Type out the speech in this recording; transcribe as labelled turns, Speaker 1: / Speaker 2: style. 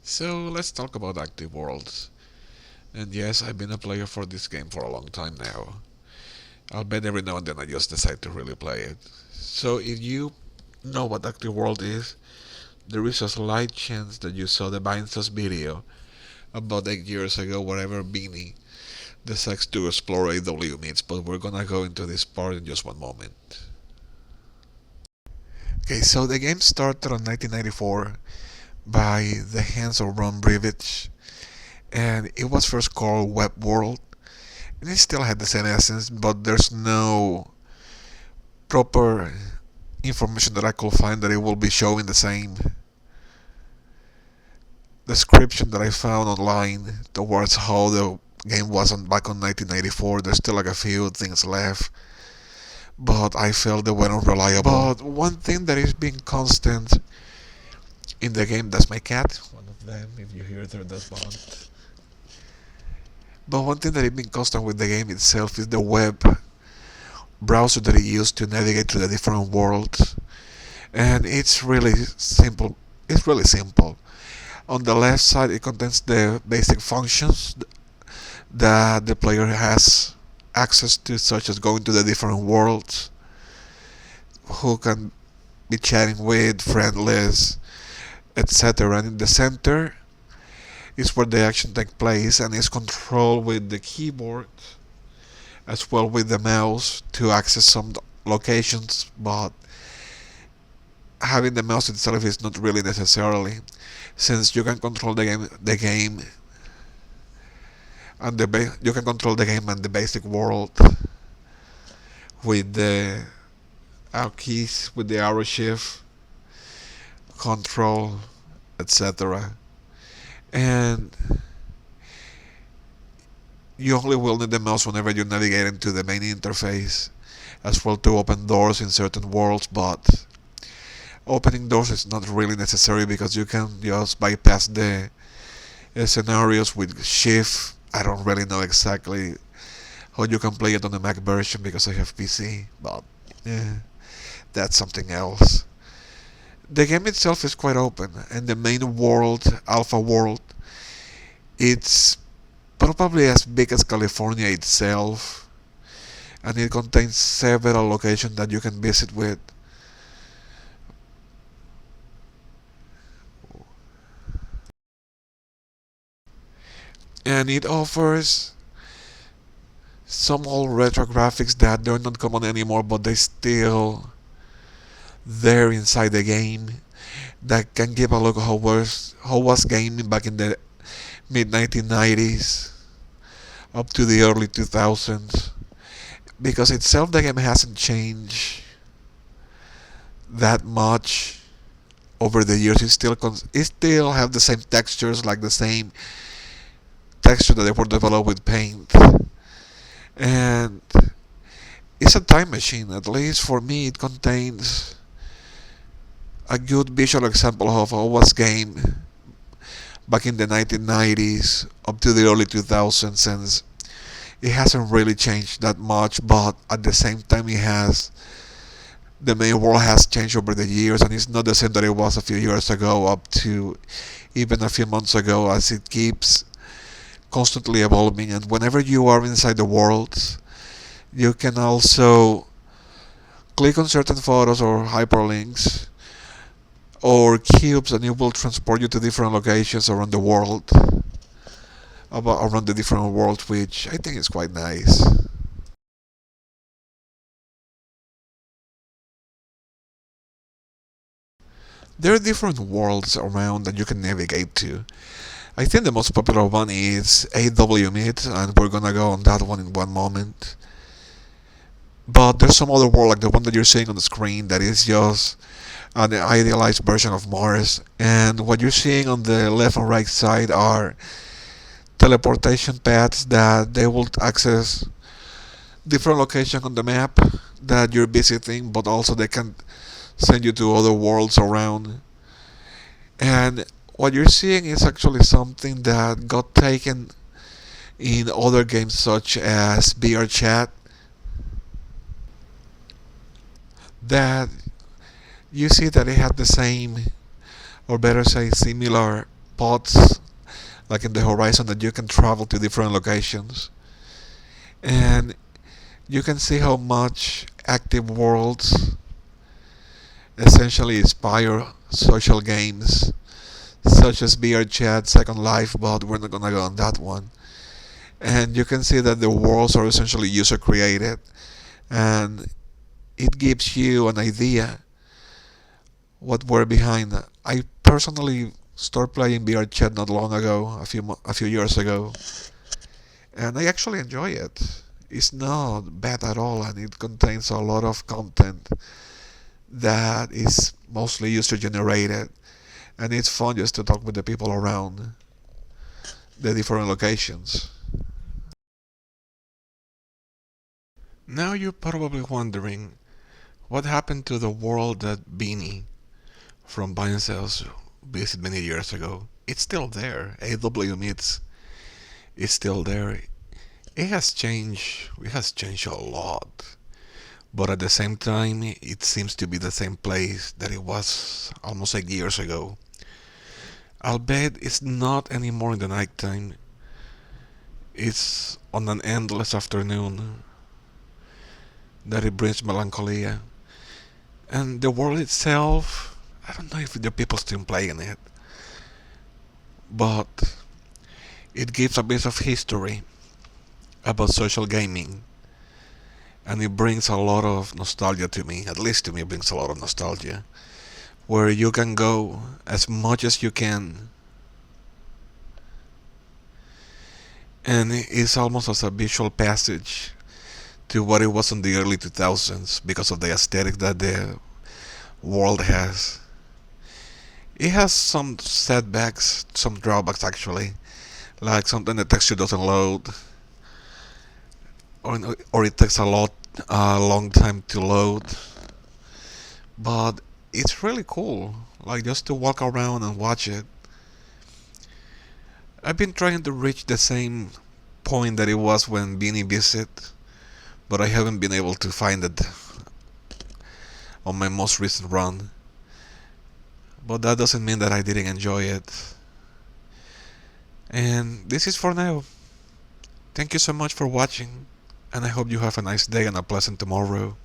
Speaker 1: So let's talk about active worlds. And yes, I've been a player for this game for a long time now. I'll bet every now and then I just decide to really play it. So if you know what active world is, there is a slight chance that you saw the Binsus video about 8 years ago wherever Beanie decides to explore AW meets, but we're gonna go into this part in just one moment. Okay, so the game started in 1994 by the hands of Ron Brivich, and it was first called Web World, and it still had the same essence, but there's no proper information that I could find that it will be showing the same description that I found online towards how the game was on back on 1994. There's still like a few things left, but I felt they weren't reliable. But one thing that is being constant in the game, that's my cat, one of them, if you hear there, that's Bond. But one thing that is being constant with the game itself is the web browser that it used to navigate to the different worlds, and it's really simple. It's really simple. On the left side, it contains the basic functions that the player has access to, such as going to the different worlds, who can be chatting with, friend lists, etc. And in the center is where the action takes place and is controlled with the keyboard as well with the mouse to access some locations, but having the mouse itself is not really necessarily, since you can control the game and you can control the game and the basic world with the keys, with the arrow shift control, etc. And you only will need the mouse whenever you navigate into the main interface, as well to open doors in certain worlds, but opening doors is not really necessary because you can just bypass the scenarios with shift. I don't really know exactly how you can play it on the Mac version because I have PC, but that's something else. The game itself is quite open, and the main world, Alpha World, it's probably as big as California itself, and it contains several locations that you can visit with. And it offers some old retro graphics that they're not common anymore, but they still there inside the game that can give a look how was gaming back in the mid 1990s up to the early 2000s, because itself the game hasn't changed that much over the years. It still have the same textures, like the same texture that they were developed with paint, and it's a time machine. At least for me, it contains a good visual example of how was game back in the 1990s up to the early 2000s, since it hasn't really changed that much, but at the same time the main world has changed over the years, and it's not the same that it was a few years ago up to even a few months ago, as it keeps constantly evolving. And whenever you are inside the world, you can also click on certain photos or hyperlinks or cubes, and it will transport you to different locations around the world, around the different worlds, which I think is quite nice. There are different worlds around that you can navigate to. I think the most popular one is AW Meet, and we're gonna go on that one in one moment. But there's some other world, like the one that you're seeing on the screen, that is just an idealized version of Mars. And what you're seeing on the left and right side are teleportation paths that they will access different locations on the map that you're visiting, but also they can send you to other worlds around. And what you're seeing is actually something that got taken in other games such as VR Chat, that you see that it had the same, or better say similar, spots like in the horizon that you can travel to different locations. And you can see how much active worlds essentially inspire social games such as VR Chat, Second Life, but we're not gonna go on that one. And you can see that the worlds are essentially user created, and it gives you an idea what we're behind. I personally started playing VR Chat not long ago, a few years ago, and I actually enjoy it. It's not bad at all, and it contains a lot of content that is mostly user generated, and it's fun just to talk with the people around the different locations. Now you're probably wondering what happened to the world that Beanie from Buy and Sales visited many years ago. It's still there. AW Meets is still there. It has changed. It has changed a lot. But at the same time, it seems to be the same place that it was almost 8 years ago. I'll bet it's not anymore in the nighttime. It's on an endless afternoon that it brings melancholia. And the world itself, I don't know if the people still playing it, but it gives a bit of history about social gaming, and it brings a lot of nostalgia to me. At least to me, it brings a lot of nostalgia, where you can go as much as you can, and it's almost as a visual passage to what it was in the early 2000s because of the aesthetic that the world has. It has some setbacks, some drawbacks actually, like sometimes the texture doesn't load, or it takes a long time to load. But it's really cool, like just to walk around and watch it. I've been trying to reach the same point that it was when Beanie visit, but I haven't been able to find it on my most recent run. But that doesn't mean that I didn't enjoy it. And this is for now. Thank you so much for watching, and I hope you have a nice day and a pleasant tomorrow.